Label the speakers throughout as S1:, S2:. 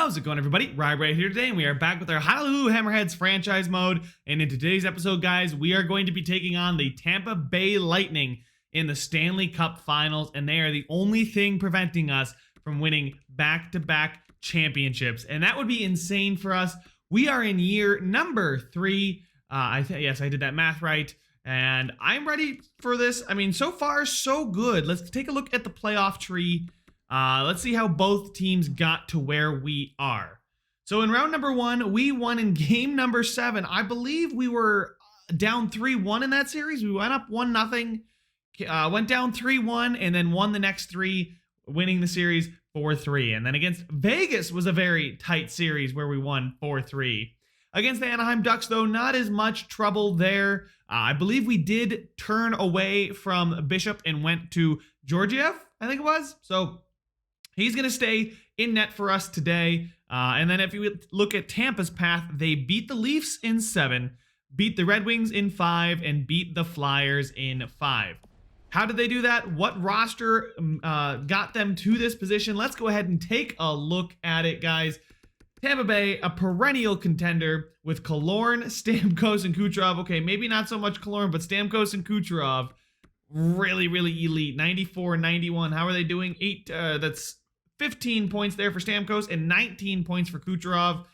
S1: How's it going, everybody? Right here today, and we are back with our Honolulu Hammerheads franchise mode. And in today's episode, guys, we are going to be taking on the Tampa Bay Lightning in the Stanley Cup Finals, and they are the only thing preventing us from winning back-to-back championships, and that would be insane for us. We are in year number 3. Yes, I did that math right, and I'm ready for this. I mean, so far, so good. Let's take a look at the playoff tree. Let's see how both teams got to where we are. So in round number 1, we won in game number 7. I believe we were down 3-1 in that series. We went up 1-0, went down 3-1, and then won the next 3, winning the series 4-3. And then against Vegas was a very tight series where we won 4-3. Against the Anaheim Ducks, though, not as much trouble there. I believe we did turn away from Bishop and went to Georgiev, I think it was. So he's going to stay in net for us today. And then if you look at Tampa's path, they beat the Leafs in 7, beat the Red Wings in 5, and beat the Flyers in 5. How did they do that? What roster got them to this position? Let's go ahead and take a look at it, guys. Tampa Bay, a perennial contender with Killorn, Stamkos, and Kucherov. Okay, maybe not so much Killorn, but Stamkos and Kucherov, really, really elite. 94, 91. How are they doing? That's 15 points there for Stamkos and 19 points for Kucherov.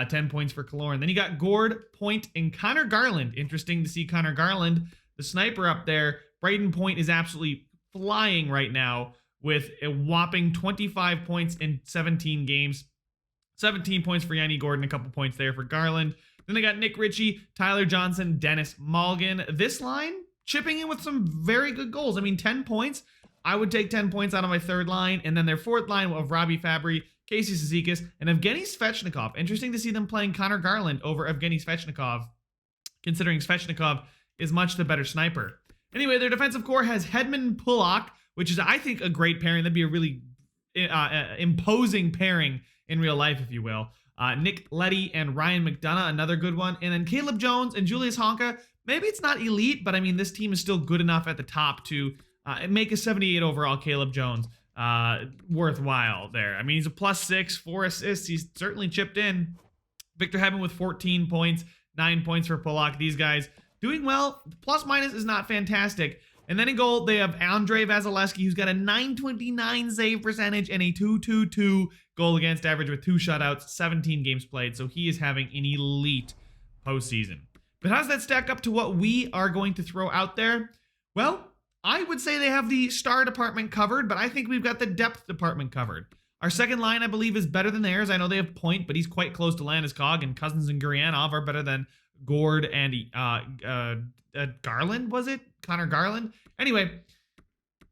S1: 10 points for Killorn. Then you got Gord, Point, and Connor Garland. Interesting to see Connor Garland, the sniper up there. Braden Point is absolutely flying right now with a whopping 25 points in 17 games. 17 points for Yanni Gordon, a couple points there for Garland. Then they got Nick Ritchie, Tyler Johnson, Dennis Malgin. This line chipping in with some very good goals. I mean, 10 points. I would take 10 points out of my third line. And then their fourth line of Robbie Fabry, Casey Cizikas, and Evgeny Svechnikov. Interesting to see them playing Connor Garland over Evgeny Svechnikov, considering Svechnikov is much the better sniper. Anyway, their defensive core has Hedman Pulock, which is, I think, a great pairing. That'd be a really imposing pairing in real life, if you will. Nick Leddy and Ryan McDonough, another good one. And then Caleb Jones and Julius Honka. Maybe it's not elite, but I mean, this team is still good enough at the top to make a 78 overall Caleb Jones worthwhile there. I mean, he's a +6, 4 assists. He's certainly chipped in. Victor Hedman with 14 points, 9 points for Pulock. These guys doing well. The plus-minus is not fantastic. And then in goal, they have Andrei Vasilevskiy, who's got a .929 save percentage and a .222 goal against average with 2 shutouts, 17 games played. So he is having an elite postseason. But how does that stack up to what we are going to throw out there? Well, I would say they have the star department covered, but I think we've got the depth department covered. Our second line, I believe, is better than theirs. I know they have Point, but he's quite close to Landeskog, and Cousins and Gurianov are better than Gord and Garland, was it? Connor Garland? Anyway,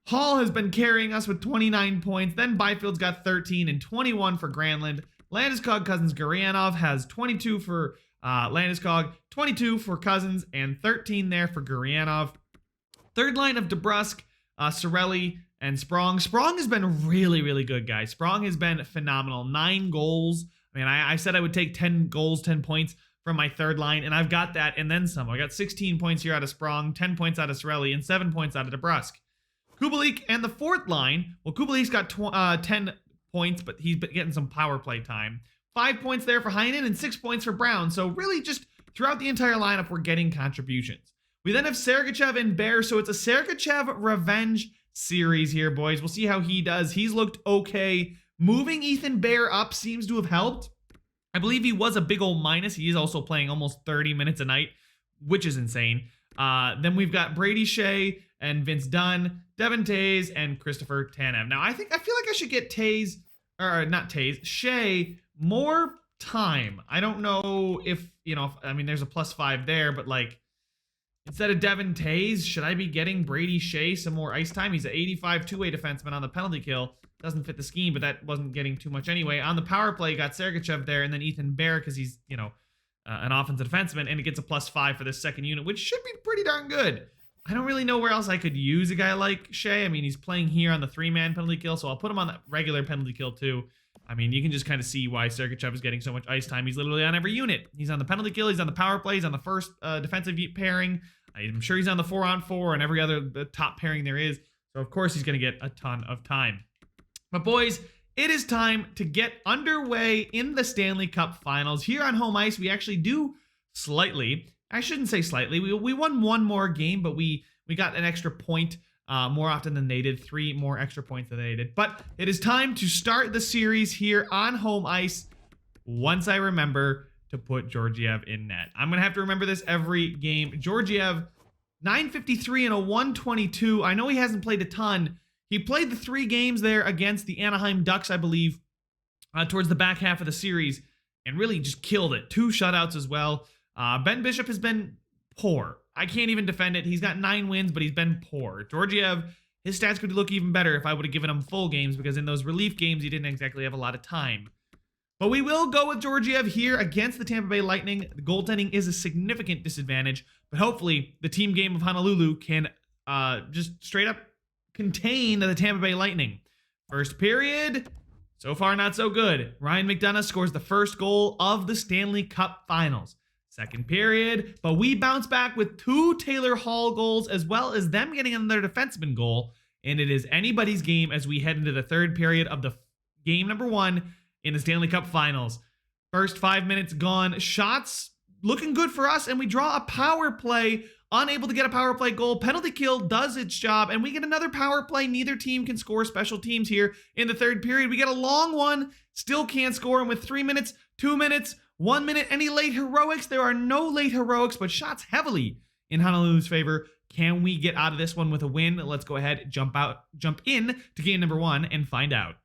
S1: Hall has been carrying us with 29 points. Then Byfield's got 13 and 21 for Granlund. Landeskog, Cousins, Gurianov has 22 for Landeskog, 22 for Cousins, and 13 there for Gurianov. Third line of DeBrusk, Cirelli, and Sprong. Sprong has been really, really good, guys. Sprong has been phenomenal. 9 goals. I mean, I said I would take 10 goals, 10 points from my third line, and I've got that and then some. I got 16 points here out of Sprong, 10 points out of Cirelli, and 7 points out of DeBrusk. Kubalik and the fourth line. Well, Kubalik's got 10 points, but he's been getting some power play time. 5 points there for Heinen and 6 points for Brown. So really just throughout the entire lineup, we're getting contributions. We then have Sergachev and Bear, so it's a Sergachev revenge series here, boys. We'll see how he does. He's looked okay. Moving Ethan Bear up seems to have helped. I believe he was a big old minus. He is also playing almost 30 minutes a night, which is insane. Then we've got Brady Shea and Vince Dunn, Devin Tays, and Christopher Tanev. Now, I feel like I should get Shea more time. I don't know if, I mean, there's a +5 there, but like, instead of Devin Tays, should I be getting Brady Shea some more ice time? He's an 85 two-way defenseman on the penalty kill. Doesn't fit the scheme, but that wasn't getting too much anyway. On the power play, you got Sergachev there, and then Ethan Bear, because he's, an offensive defenseman, and it gets a +5 for this second unit, which should be pretty darn good. I don't really know where else I could use a guy like Shea. I mean, he's playing here on the 3-man penalty kill, so I'll put him on the regular penalty kill too. I mean, you can just kind of see why Sergachev is getting so much ice time. He's literally on every unit. He's on the penalty kill, he's on the power play, he's on the first defensive pairing. I'm sure he's on the 4-on-4 and every other top pairing there is. So, of course, he's going to get a ton of time. But, boys, it is time to get underway in the Stanley Cup Finals. Here on home ice, we actually do slightly, I shouldn't say slightly, we won one more game, but we got an extra point more often than they did, 3 more extra points than they did. But it is time to start the series here on home ice once I remember to put Georgiev in net. I'm going to have to remember this every game. Georgiev, 953 and a 122. I know he hasn't played a ton. He played the 3 games there against the Anaheim Ducks, I believe, towards the back half of the series, and really just killed it. 2 shutouts as well. Ben Bishop has been poor. I can't even defend it. He's got 9 wins, but he's been poor. Georgiev, his stats could look even better if I would have given him full games, because in those relief games, he didn't exactly have a lot of time. But we will go with Georgiev here against the Tampa Bay Lightning. The goaltending is a significant disadvantage, but hopefully the team game of Honolulu can just straight up contain the Tampa Bay Lightning. First period, so far not so good. Ryan McDonough scores the first goal of the Stanley Cup Finals. Second period, but we bounce back with 2 Taylor Hall goals, as well as them getting another defenseman goal, and it is anybody's game as we head into the third period of the game number 1 in the Stanley Cup Finals. First 5 minutes gone, shots looking good for us, and we draw a power play. Unable to get a power play goal. Penalty kill does its job, and we get another power play. Neither team can score special teams here in the third period. We get a long one, still can't score, and with 3 minutes, 2 minutes, 1 minute, any late heroics? There are no late heroics, but shots heavily in Honolulu's favor. Can we get out of this one with a win? Let's go ahead, jump in to game number 1 and find out.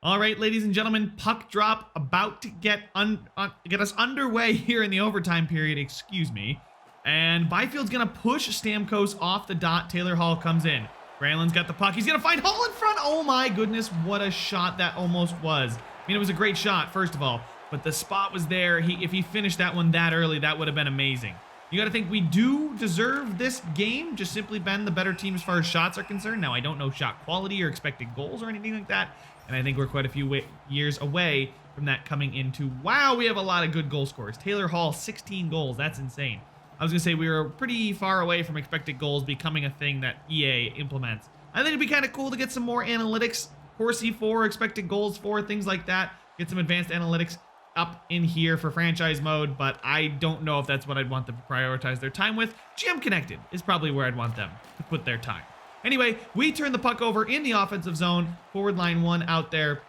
S1: All right, ladies and gentlemen, puck drop about to get us underway here in the overtime period, excuse me. And Byfield's going to push Stamkos off the dot. Taylor Hall comes in. Granlund's got the puck. He's going to find Hall in front. Oh my goodness, what a shot that almost was. I mean, it was a great shot, first of all, but the spot was there. If he finished that one that early, that would have been amazing. You got to think we do deserve this game, just simply been the better team as far as shots are concerned. Now, I don't know shot quality or expected goals or anything like that, and I think we're quite a few years away from that coming into, wow, we have a lot of good goal scorers. Taylor Hall, 16 goals. That's insane. I was going to say we were pretty far away from expected goals becoming a thing that EA implements. I think it'd be kind of cool to get some more analytics, Corsi for, expected goals for, things like that. Get some advanced analytics up in here for franchise mode, but I don't know if that's what I'd want them to prioritize their time with. GM Connected is probably where I'd want them to put their time. Anyway, we turn the puck over in the offensive zone. Forward line 1 out there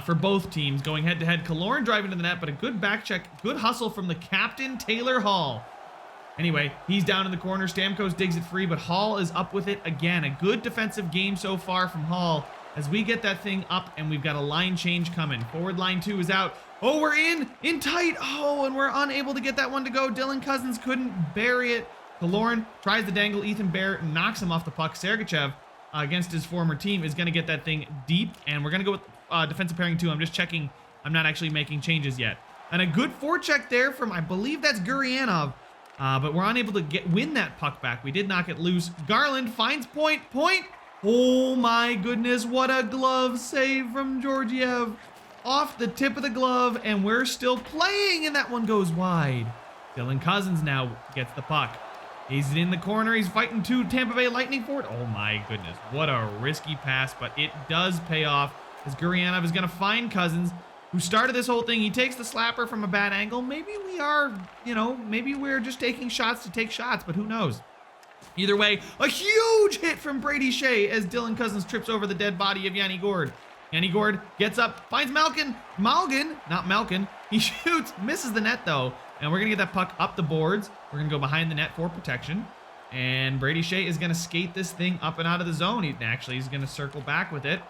S1: for both teams, going head-to-head. Killorn driving to the net, but a good back check, good hustle from the captain, Taylor Hall. Anyway, he's down in the corner. Stamkos digs it free, but Hall is up with it again. A good defensive game so far from Hall as we get that thing up, and we've got a line change coming. Forward line 2 is out. Oh, we're in tight. Oh, and we're unable to get that one to go. Dylan Cousins couldn't bury it. Killorn tries to dangle. Ethan Bear knocks him off the puck. Sergachev, against his former team, is going to get that thing deep, and we're going to go with defensive pairing 2. I'm just checking. I'm not actually making changes yet. And a good forecheck there from, I believe that's Gurianov. But we're unable to win that puck back. We did knock it loose. Garland finds point. Oh my goodness, what a glove save from Georgiev. Off the tip of the glove, and we're still playing, and that one goes wide. Dylan Cousins now gets the puck. He's in the corner. He's fighting 2 Tampa Bay Lightning for it. Oh my goodness, what a risky pass, but it does pay off as Gurianov is going to find Cousins, who started this whole thing. He takes the slapper from a bad angle. Maybe we are, maybe we're just taking shots to take shots, but who knows? Either way, a huge hit from Brady Shea as Dylan Cousins trips over the dead body of Yanni Gourde. Yanni Gourde gets up, finds Malkin. Not Malkin. He shoots, misses the net though, and we're going to get that puck up the boards. We're going to go behind the net for protection, and Brady Shea is going to skate this thing up and out of the zone. He's going to circle back with it.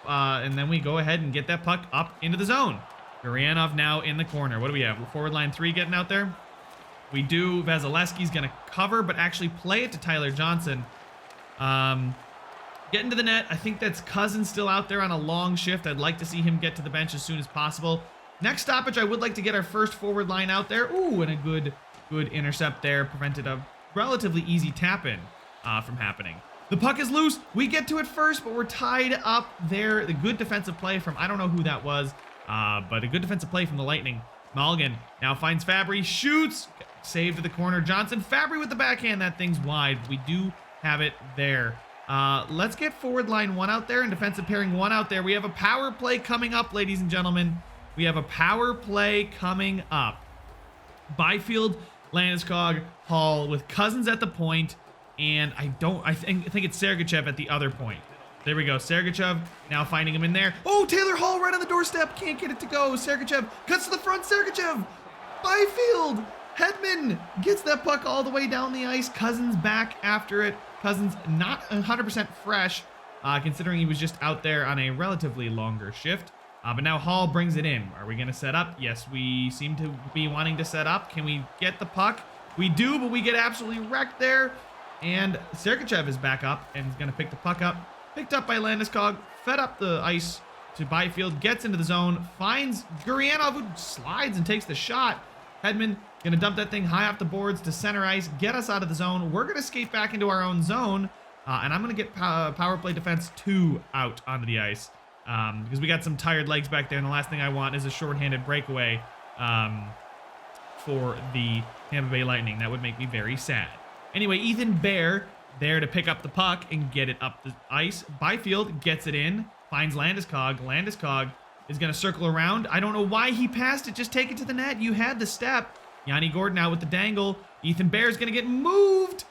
S1: And then we go ahead and get that puck up into the zone. Gurianov now in the corner. What do we have? Forward line 3 getting out there. We do. Vasilevskiy going to cover, but actually play it to Tyler Johnson. Getting to the net. I think that's Cousins still out there on a long shift. I'd like to see him get to the bench as soon as possible. Next stoppage, I would like to get our first forward line out there. Ooh, and a good intercept there. Prevented a relatively easy tap-in from happening. The puck is loose. We get to it first, but we're tied up there. The good defensive play from, I don't know who that was, but a good defensive play from the Lightning. Malgin now finds Fabry, shoots, save to the corner. Johnson, Fabry with the backhand. That thing's wide. We do have it there. Let's get forward line 1 out there and defensive pairing 1 out there. We have a power play coming up, ladies and gentlemen. We have a power play coming up. Byfield, Landeskog, Hall with Cousins at the point, and I think it's Sergachev at the other point. There we go. Sergachev now finding him in there. Oh, Taylor Hall right on the doorstep. Can't get it to go. Sergachev cuts to the front. Sergachev. Byfield. Hedman gets that puck all the way down the ice. Cousins back after it. Cousins not 100% fresh, considering he was just out there on a relatively longer shift. But now Hall brings it in. Are we going to set up? Yes, we seem to be wanting to set up. Can we get the puck? We do, but we get absolutely wrecked there. And Sergachev is back up and is going to pick the puck up. Picked up by Landeskog, fed up the ice to Byfield, gets into the zone, finds Gurianov, who slides and takes the shot. Hedman going to dump that thing high off the boards to center ice, get us out of the zone. We're going to skate back into our own zone, and I'm going to get power play defense 2 out onto the ice because we got some tired legs back there, and the last thing I want is a shorthanded breakaway for the Tampa Bay Lightning. That would make me very sad. Anyway, Ethan Bear there to pick up the puck and get it up the ice. Byfield gets it in, finds Landeskog. Landeskog is going to circle around. I don't know why he passed it. Just take it to the net. You had the step. Yanni Gordon now with the dangle. Ethan Bear is going to get moved.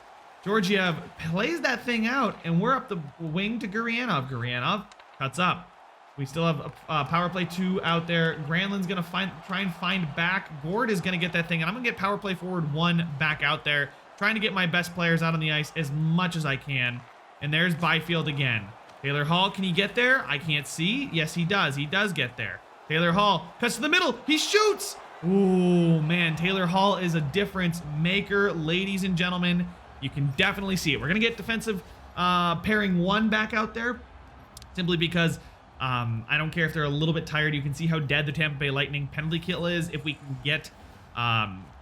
S1: Georgiev plays that thing out, and we're up the wing to Gurianov. Gurianov cuts up. We still have a power play 2 out there. Granlund's going to try and find back. Gord is going to get that thing, and I'm going to get power play forward 1 back out there. Trying to get my best players out on the ice as much as I can. And there's Byfield again. Taylor Hall, can he get there? I can't see. Yes, he does. He does get there. Taylor Hall cuts to the middle. He shoots. Ooh, man. Taylor Hall is a difference maker, ladies and gentlemen. You can definitely see it. We're going to get defensive pairing 1 back out there simply because I don't care if they're a little bit tired. You can see how dead the Tampa Bay Lightning penalty kill is. If we can get...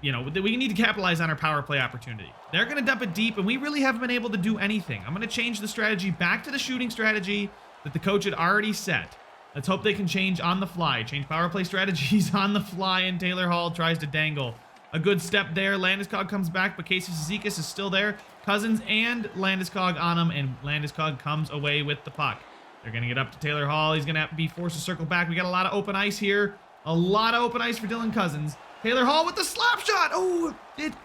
S1: we need to capitalize on our power play opportunity. They're going to dump it deep, and we really haven't been able to do anything. I'm going to change the strategy back to the shooting strategy that the coach had already set. Let's hope they can change on the fly. Change power play strategies on the fly, and Taylor Hall tries to dangle. A good step there. Landeskog comes back, but Casey Cizikas is still there. Cousins and Landeskog on him, and Landeskog comes away with the puck. They're going to get up to Taylor Hall. He's going to be forced to circle back. We got a lot of open ice here. A lot of open ice for Dylan Cousins. Taylor Hall with the slap shot. Oh,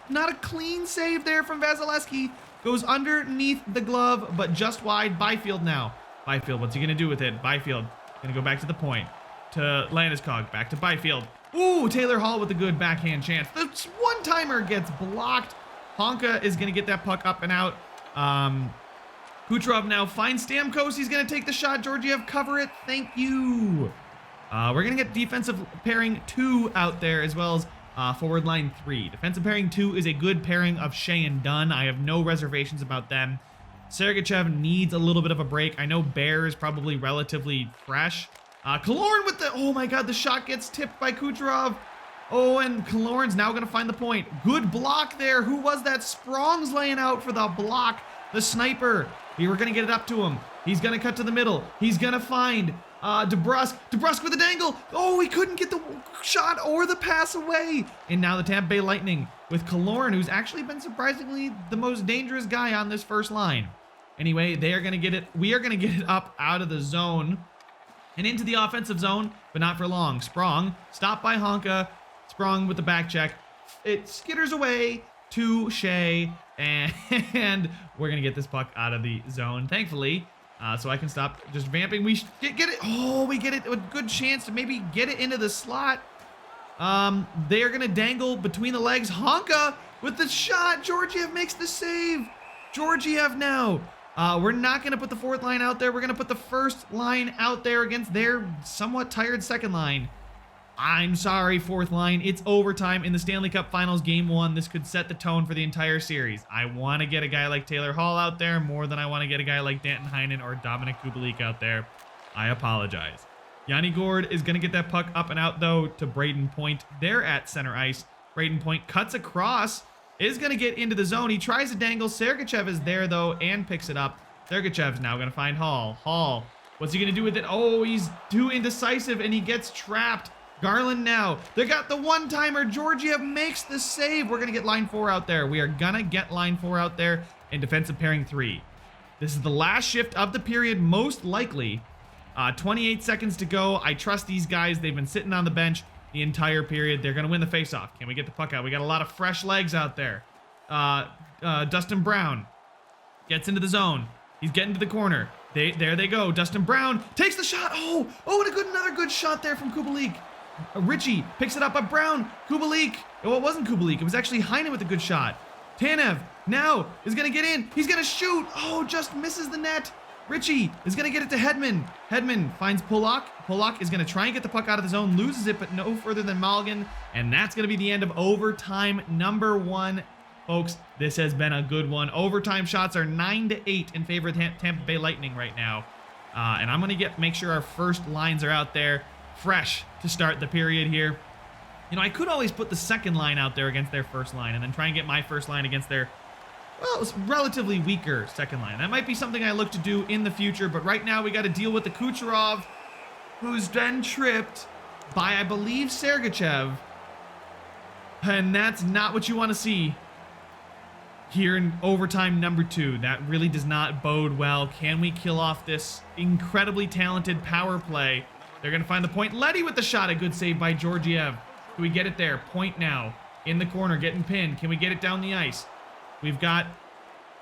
S1: not a clean save there from Vasilevskiy. Goes underneath the glove, but just wide. Byfield now. Byfield, what's he going to do with it? Byfield going to go back to the point. To Landeskog. Back to Byfield. Ooh, Taylor Hall with a good backhand chance. The one-timer gets blocked. Honka is going to get that puck up and out. Kucherov now finds Stamkos. He's going to take the shot. Georgiev, cover it. Thank you. We're going to get defensive pairing 2 out there as well as forward line 3. Defensive pairing 2 is a good pairing of Shea and Dunn. I have no reservations about them. Sergachev needs a little bit of a break. I know Bear is probably relatively fresh. Killorn with the... Oh my god, the shot gets tipped by Kucherov. Oh, and Killorn's now going to find the point. Good block there. Who was that? Sprong's laying out for the block. The sniper. We were going to get it up to him. He's going to cut to the middle. He's going to find... DeBrusk with a dangle. Oh, he couldn't get the shot or the pass away. And now the Tampa Bay Lightning with Killorn, who's actually been surprisingly the most dangerous guy on this first line. Anyway, they are going to get it. We are going to get it up out of the zone and into the offensive zone, but not for long. Sprong, stopped by Honka. Sprong with the back check. It skitters away to Shea, and we're going to get this puck out of the zone, thankfully. So I can stop just vamping. We get it. Oh, we get it. A good chance to maybe get it into the slot. They are going to dangle between the legs. Honka with the shot. Georgiev makes the save. Georgiev now. We're not going to put the 4th line out there. We're going to put the 1st line out there against their somewhat tired 2nd line. I'm sorry, 4th line. It's overtime in the Stanley Cup Finals Game 1. This could set the tone for the entire series. I want to get a guy like Taylor Hall out there more than I want to get a guy like Danton Heinen or Dominic Kubalik out there. I apologize. Yanni Gord is going to get that puck up and out, though, to Braden Point. They're at center ice. Braden Point cuts across, is going to get into the zone. He tries to dangle. Sergachev is there, though, and picks it up. Sergachev's now going to find Hall. Hall, what's he going to do with it? Oh, he's too indecisive, and he gets trapped. Garland now. They got the one-timer. Georgiev makes the save. We're going to get line 4 out there. We are going to get line 4 out there in defensive pairing 3. This is the last shift of the period, most likely. 28 seconds to go. I trust these guys. They've been sitting on the bench the entire period. They're going to win the faceoff. Can we get the puck out? We got a lot of fresh legs out there. Dustin Brown gets into the zone. He's getting to the corner. There they go. Dustin Brown takes the shot. Oh, what another good shot there from Kubalik. Richie picks it up, but Brown, Kubalik. Oh, it wasn't Kubalik. It was actually Heinen with a good shot. Tanev now is going to get in. He's going to shoot. Oh, just misses the net. Richie is going to get it to Hedman. Hedman finds Polak. Polak is going to try and get the puck out of the zone, loses it, but no further than Mulligan. And that's going to be the end of overtime number 1. Folks, this has been a good one. Overtime shots are 9-8 in favor of Tampa Bay Lightning right now. And I'm going to make sure our first lines are out there fresh to start the period here. You know, I could always put the second line out there against their first line and then try and get my first line against their, well, it's relatively weaker second line. That might be something I look to do in the future, but right now we got to deal with the Kucherov, who's been tripped by, I believe, Sergachev. And that's not what you want to see here in overtime number 2. That really does not bode well. Can we kill off this incredibly talented power play? They're going to find the point. Letty with the shot. A good save by Georgiev. Can we get it there? Point now. In the corner, getting pinned. Can we get it down the ice? We've got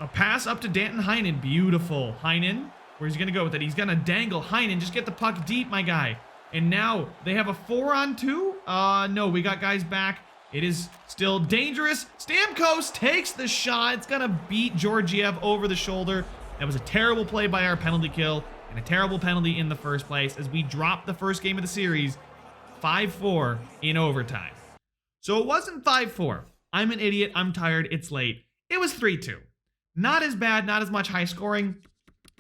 S1: a pass up to Danton Heinen. Beautiful. Heinen, where's he going to go with it? He's going to dangle. Heinen, just get the puck deep, my guy. And now they have a 4-on-2. No, we got guys back. It is still dangerous. Stamkos takes the shot. It's going to beat Georgiev over the shoulder. That was a terrible play by our penalty kill and a terrible penalty in the first place as we dropped the first game of the series 5-4 in overtime. So it wasn't 5-4. I'm an idiot. I'm tired. It's late. It was 3-2. Not as bad. Not as much high scoring.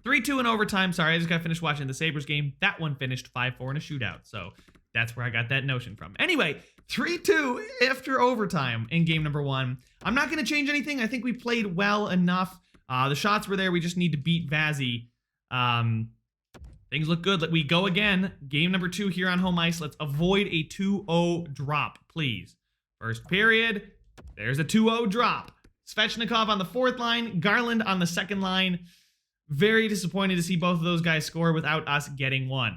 S1: 3-2 in overtime. Sorry, I just got finished watching the Sabres game. That one finished 5-4 in a shootout. So that's where I got that notion from. Anyway, 3-2 after overtime in game number 1. I'm not going to change anything. I think we played well enough. The shots were there. We just need to beat Vazzy. Things look good. We go again. Game number 2 here on home ice. Let's avoid a 2-0 drop, please. First period. There's a 2-0 drop. Svechnikov on the 4th line. Garland on the 2nd line. Very disappointed to see both of those guys score without us getting one.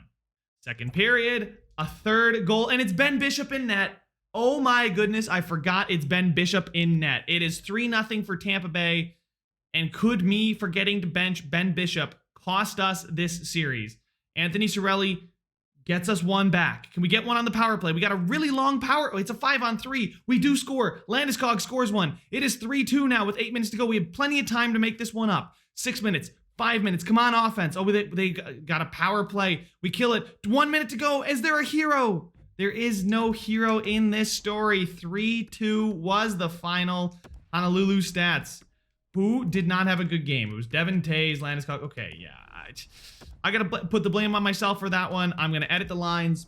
S1: Second period. A 3rd goal. And it's Ben Bishop in net. Oh my goodness. I forgot it's Ben Bishop in net. It is 3-0 for Tampa Bay. And could me forgetting to bench Ben Bishop cost us this series? Anthony Cirelli gets us one back. Can we get one on the power play? We got a really long power. It's a 5-on-3. We do score. Landeskog scores one. It is 3-2 now with 8 minutes to go. We have plenty of time to make this one up. 6 minutes. 5 minutes. Come on, offense. Oh, they got a power play. We kill it. 1 minute to go. Is there a hero? There is no hero in this story. 3-2 was the final. Honolulu stats. Who did not have a good game? It was Devin Tays, Landeskog. Okay, yeah. I got to put the blame on myself for that one. I'm going to edit the lines.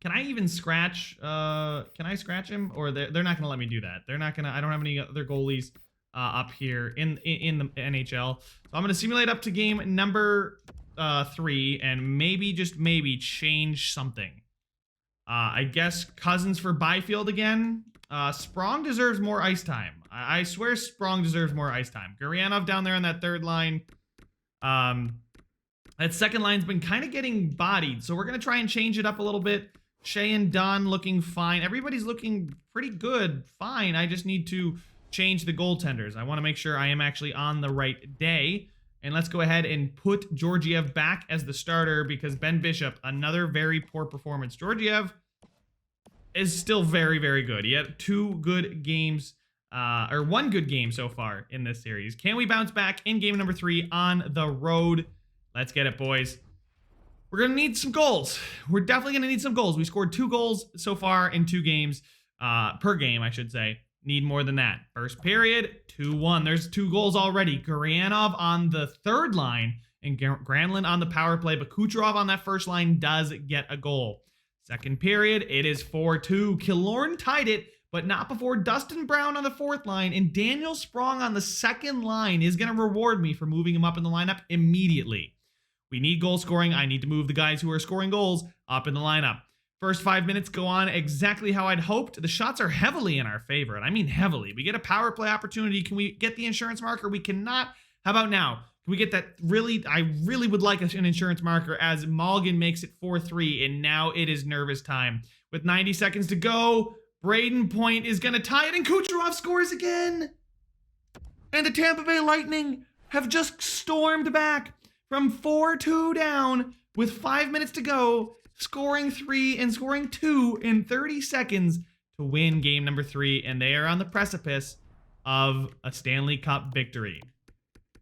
S1: Can I even scratch? Can I scratch him? Or they're not going to let me do that. They're not going to. I don't have any other goalies up here in the NHL. So I'm going to simulate up to game number 3 and maybe, just maybe, change something. I guess Cousins for Byfield again. Sprong deserves more ice time. I swear Sprong deserves more ice time. Gurianov down there on that 3rd line. That 2nd line's been kind of getting bodied, so we're going to try and change it up a little bit. Shea and Dunn looking fine. Everybody's looking pretty good. Fine. I just need to change the goaltenders. I want to make sure I am actually on the right day. And let's go ahead and put Georgiev back as the starter because Ben Bishop, another very poor performance. Georgiev is still very, very good. He had 2 good games, or 1 good game so far in this series. Can we bounce back in game number 3 on the road? Let's get it, boys. We're going to need some goals. We're definitely going to need some goals. We scored 2 goals so far in 2 games, per game, I should say. Need more than that. First period, 2-1. There's 2 goals already. Gurianov on the 3rd line and Granlund on the power play, but Kucherov on that 1st line does get a goal. Second period, it is 4-2. Killorn tied it, but not before Dustin Brown on the 4th line and Daniel Sprong on the 2nd line is going to reward me for moving him up in the lineup immediately. We need goal scoring. I need to move the guys who are scoring goals up in the lineup. First 5 minutes go on exactly how I'd hoped. The shots are heavily in our favor, and I mean heavily. We get a power play opportunity. Can we get the insurance marker? We cannot. How about now? Can we get that? Really, I really would like an insurance marker as Malgin makes it 4-3, and now it is nervous time. With 90 seconds to go, Braden Point is going to tie it, and Kucherov scores again. And the Tampa Bay Lightning have just stormed back from 4-2 down with 5 minutes to go, scoring 3 and scoring 2 in 30 seconds to win game number 3, and they are on the precipice of a Stanley Cup victory.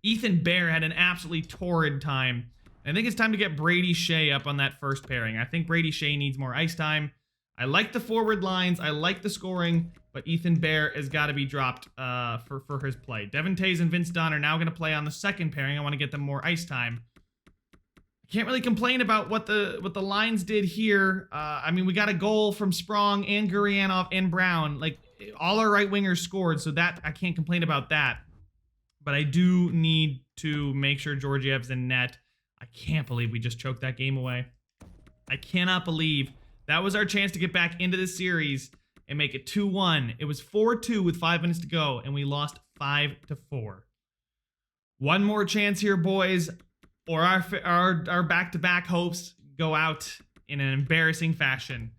S1: Ethan Bear had an absolutely torrid time. I think it's time to get Brady Shea up on that first pairing. I think Brady Shea needs more ice time. I like the forward lines. I like the scoring, but Ethan Bear has got to be dropped for his play. Devin Tays and Vince Dunn are now going to play on the second pairing. I want to get them more ice time. I can't really complain about what the lines did here. I mean, we got a goal from Sprong and Gurianov and Brown. Like, all our right wingers scored, so that I can't complain about that. But I do need to make sure Georgiev's in net. I can't believe we just choked that game away. I cannot believe that was our chance to get back into the series and make it 2-1. It was 4-2 with 5 minutes to go, and we lost 5-4. One more chance here, boys, or our back-to-back hopes go out in an embarrassing fashion.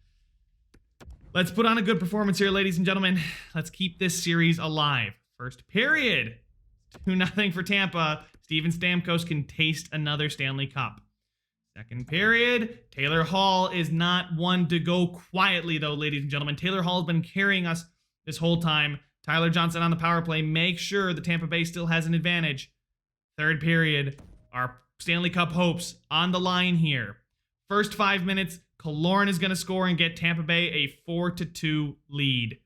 S1: Let's put on a good performance here, ladies and gentlemen. Let's keep this series alive. First period. 2-0 for Tampa. Steven Stamkos can taste another Stanley Cup. Second period. Taylor Hall is not one to go quietly, though, ladies and gentlemen. Taylor Hall has been carrying us this whole time. Tyler Johnson on the power play. Make sure the Tampa Bay still has an advantage. Third period. Our Stanley Cup hopes on the line here. First 5 minutes, Killorn is going to score and get Tampa Bay a 4-2 lead.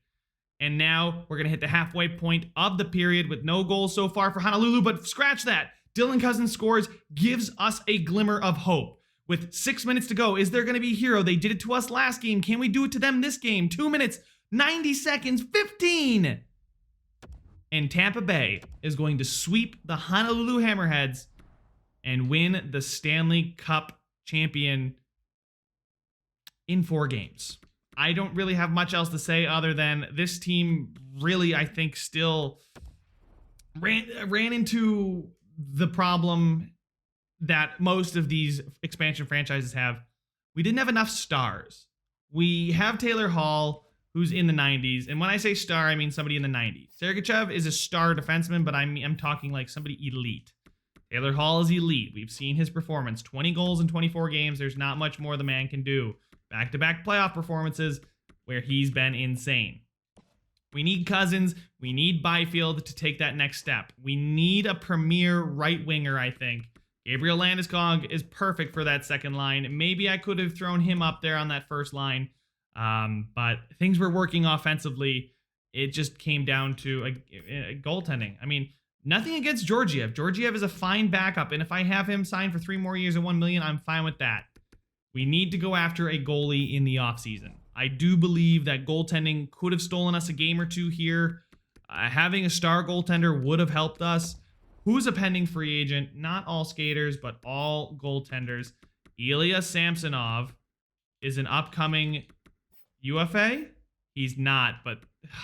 S1: And now we're going to hit the halfway point of the period with no goals so far for Honolulu, but scratch that. Dylan Cousins scores, gives us a glimmer of hope. With 6 minutes to go, is there going to be a hero? They did it to us last game. Can we do it to them this game? 2 minutes, 90 seconds, 15. And Tampa Bay is going to sweep the Honolulu Hammerheads and win the Stanley Cup champion in 4 games. I don't really have much else to say other than this team really, I think, still ran into the problem that most of these expansion franchises have. We didn't have enough stars. We have Taylor Hall, who's in the 90s. And when I say star, I mean somebody in the 90s. Sergachev is a star defenseman, but I'm talking like somebody elite. Taylor Hall is elite. We've seen his performance. 20 goals in 24 games. There's not much more the man can do. Back-to-back playoff performances where he's been insane. We need Cousins. We need Byfield to take that next step. We need a premier right winger, I think. Gabriel Landeskog is perfect for that second line. Maybe I could have thrown him up there on that first line. But things were working offensively. It just came down to a goaltending. I mean, nothing against Georgiev. Georgiev is a fine backup, and if I have him signed for 3 more years and $1 million, I'm fine with that. We need to go after a goalie in the offseason. I do believe that goaltending could have stolen us a game or 2 here. Having a star goaltender would have helped us. Who's a pending free agent? Not all skaters, but all goaltenders. Ilya Samsonov is an upcoming UFA. He's not,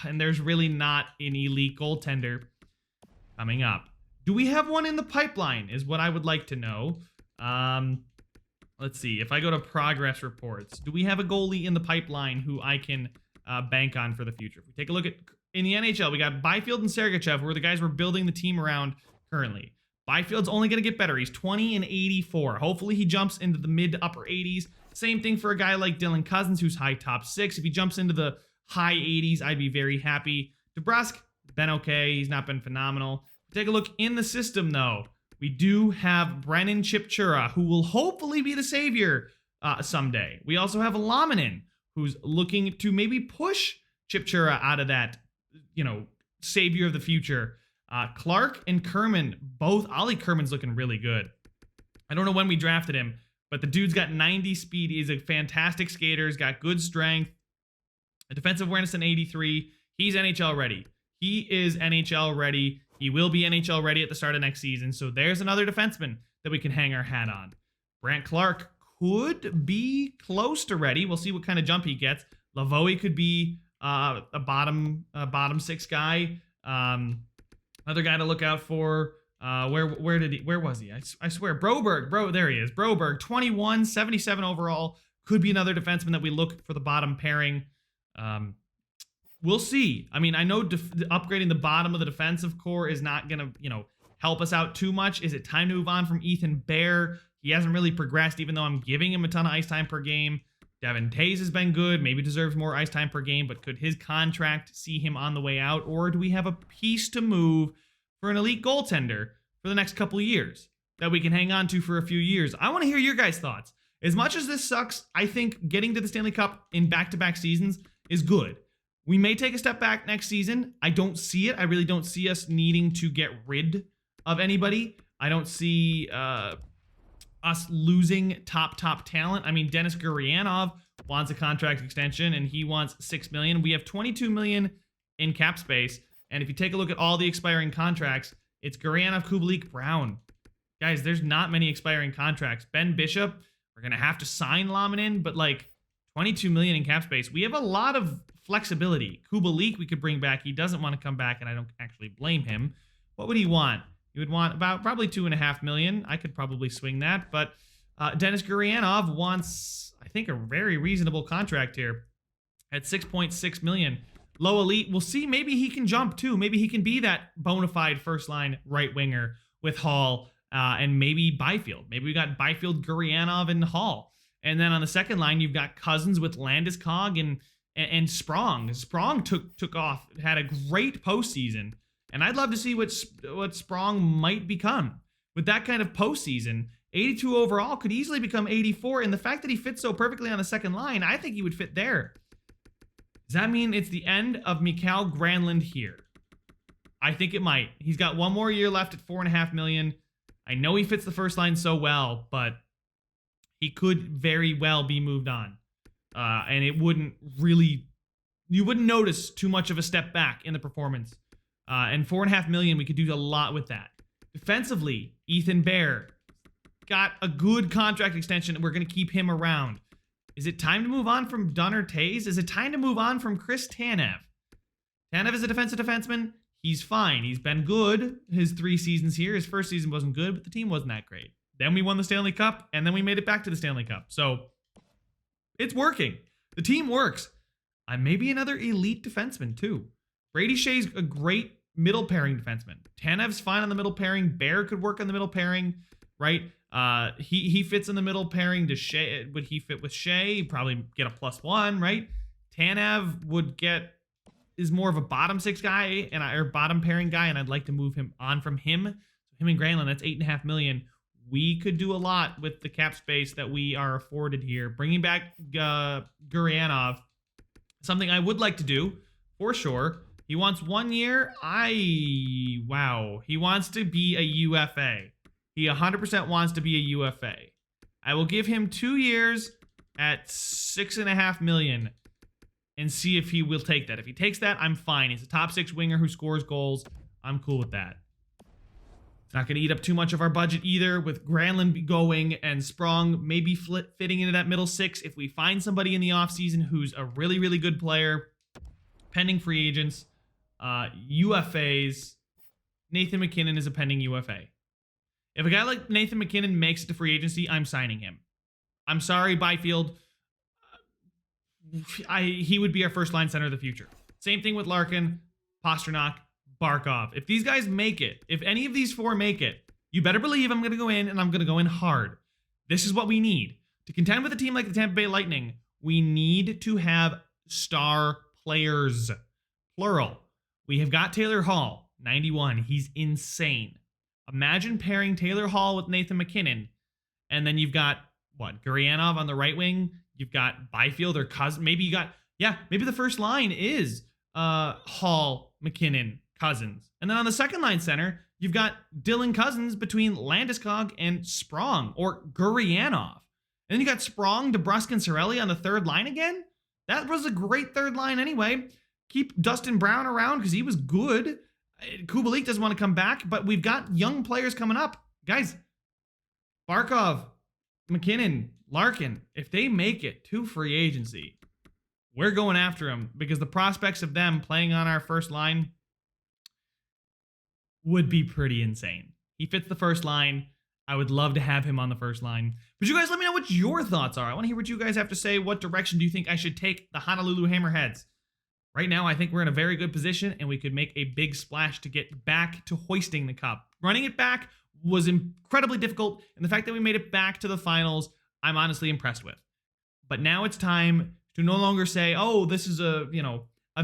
S1: and there's really not an elite goaltender coming up. Do we have one in the pipeline is what I would like to know. Let's see. If I go to progress reports, do we have a goalie in the pipeline who I can bank on for the future? If we take a look at in the NHL, we got Byfield and Sergachev, who are the guys we're building the team around currently. Byfield's only going to get better. He's 20 and 84. Hopefully he jumps into the mid to upper 80s. Same thing for a guy like Dylan Cousins, who's high top 6. If he jumps into the high 80s, I'd be very happy. DeBrusk, been okay. He's not been phenomenal. Take a look in the system, though. We do have Brennan Chipchura, who will hopefully be the savior someday. We also have Laminin, who's looking to maybe push Chipchura out of that, savior of the future. Clark and Kerman, both. Ollie Kerman's looking really good. I don't know when we drafted him, but the dude's got 90 speed. He's a fantastic skater. He's got good strength. A defensive awareness in 83. He's NHL ready. He is NHL ready. He will be NHL ready at the start of next season. So there's another defenseman that we can hang our hat on. Brant Clark could be close to ready. We'll see what kind of jump he gets. Lavoie could be a bottom 6 guy. Another guy to look out for. Where was he? I swear, Broberg, there he is. Broberg, 21, 77 overall. Could be another defenseman that we look for the bottom pairing. We'll see. I mean, I know upgrading the bottom of the defensive core is not gonna, help us out too much. Is it time to move on from Ethan Bear? He hasn't really progressed, even though I'm giving him a ton of ice time per game. Devin Tays has been good, maybe deserves more ice time per game, but could his contract see him on the way out? Or do we have a piece to move for an elite goaltender for the next couple of years that we can hang on to for a few years? I want to hear your guys' thoughts. As much as this sucks, I think getting to the Stanley Cup in back-to-back seasons is good. We may take a step back next season. I don't see it. I really don't see us needing to get rid of anybody. I don't see us losing top talent. I mean, Denis Gurianov wants a contract extension and he wants $6 million. We have $22 million in cap space. And if you take a look at all the expiring contracts, it's Gurianov, Kubalik, Brown. Guys, there's not many expiring contracts. Ben Bishop, we're going to have to sign Laminin, but like $22 million in cap space. We have a lot of flexibility. Kubalik we could bring back. He doesn't want to come back, and I don't actually blame him. What would he want? He would want about probably $2.5 million. I could probably swing that, but Denis Gurianov wants, I think, a very reasonable contract here at $6.6 million. Low elite, we'll see. Maybe he can jump too. Maybe he can be that bona fide first line right winger with Hall and maybe Byfield. Maybe we got Byfield, Gurianov, and Hall. And then on the second line, you've got Cousins with Landeskog and Sprong. Sprong took off, had a great postseason. And I'd love to see what Sprong might become. With that kind of postseason, 82 overall could easily become 84. And the fact that he fits so perfectly on the second line, I think he would fit there. Does that mean it's the end of Mikael Granlund here? I think it might. He's got one more year left at $4.5 million. I know he fits the first line so well, but he could very well be moved on. And it wouldn't really, you wouldn't notice too much of a step back in the performance. And $4.5 million, we could do a lot with that. Defensively, Ethan Bear got a good contract extension, and we're going to keep him around. Is it time to move on from Dunner Tays? Is it time to move on from Chris Tanev? Tanev is a defensive defenseman. He's fine. He's been good his 3 seasons here. His first season wasn't good, but the team wasn't that great. Then we won the Stanley Cup, and then we made it back to the Stanley Cup. So it's working. The team works. Maybe another elite defenseman, too. Brady Shea's a great middle pairing defenseman. Tanev's fine on the middle pairing. Bear could work on the middle pairing, right? He fits in the middle pairing to Shea. Would he fit with Shea? He'd probably get a +1, right? Tanev is more of a bottom 6 guy or bottom pairing guy, and I'd like to move him on from him. So him and Granlund, that's $8.5 million. We could do a lot with the cap space that we are afforded here. Bringing back Gurianov, something I would like to do for sure. He wants 1 year. He wants to be a UFA. He 100% wants to be a UFA. I will give him 2 years at $6.5 million and see if he will take that. If he takes that, I'm fine. He's a top 6 winger who scores goals. I'm cool with that. It's not going to eat up too much of our budget either, with Granlund going and Sprong maybe fitting into that middle 6. If we find somebody in the offseason who's a really, really good player, pending free agents, UFAs, Nathan MacKinnon is a pending UFA. If a guy like Nathan MacKinnon makes it to free agency, I'm signing him. I'm sorry, Byfield. He would be our first line center of the future. Same thing with Larkin, Pasternak, Barkov. If these guys make it, if any of these 4 make it, you better believe I'm going to go in, and I'm going to go in hard. This is what we need. To contend with a team like the Tampa Bay Lightning, we need to have star players. Plural. We have got Taylor Hall, 91. He's insane. Imagine pairing Taylor Hall with Nathan MacKinnon, and then you've got, Gurianov on the right wing. You've got Byfield or Cousins. Maybe the first line is Hall, MacKinnon, Cousins. And then on the second line center, you've got Dylan Cousins between Landeskog and Sprong or Gurianov. And then you got Sprong, DeBrusk, and Cirelli on the third line again. That was a great third line anyway. Keep Dustin Brown around because he was good. Kubalik doesn't want to come back, but we've got young players coming up. Guys, Barkov, MacKinnon, Larkin, if they make it to free agency, we're going after them because the prospects of them playing on our first line would be pretty insane. He fits the first line. I would love to have him on the first line. But you guys let me know what your thoughts are. I want to hear what you guys have to say. What direction do you think I should take the Honolulu Hammerheads? Right now, I think we're in a very good position, and we could make a big splash to get back to hoisting the cup. Running it back was incredibly difficult, and the fact that we made it back to the finals, I'm honestly impressed with. But now it's time to no longer say, oh, this is a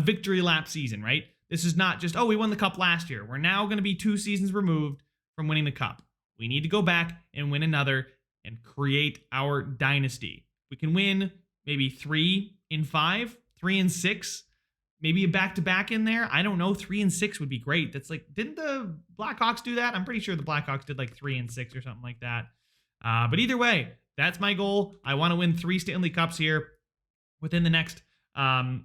S1: victory lap season, right? This is not just, oh, we won the cup last year. We're now going to be 2 seasons removed from winning the cup. We need to go back and win another and create our dynasty. We can win maybe 3 in 5, 3 in 6, maybe a back-to-back in there. I don't know. 3 and 6 would be great. That's like, didn't the Blackhawks do that? I'm pretty sure the Blackhawks did like 3 and 6 or something like that. But either way, that's my goal. I want to win 3 Stanley Cups here within the next 4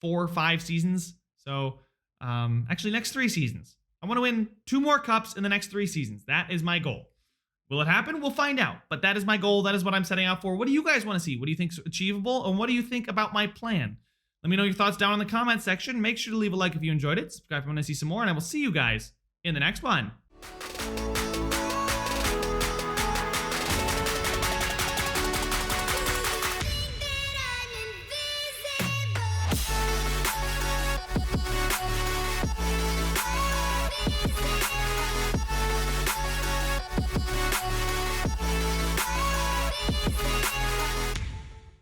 S1: or 5 seasons. So actually next 3 seasons. I want to win 2 more cups in the next 3 seasons. That is my goal. Will it happen? We'll find out. But that is my goal. That is what I'm setting out for. What do you guys want to see? What do you think is achievable? And what do you think about my plan? Let me know your thoughts down in the comment section. Make sure to leave a like if you enjoyed it. Subscribe if you want to see some more. And I will see you guys in the next one.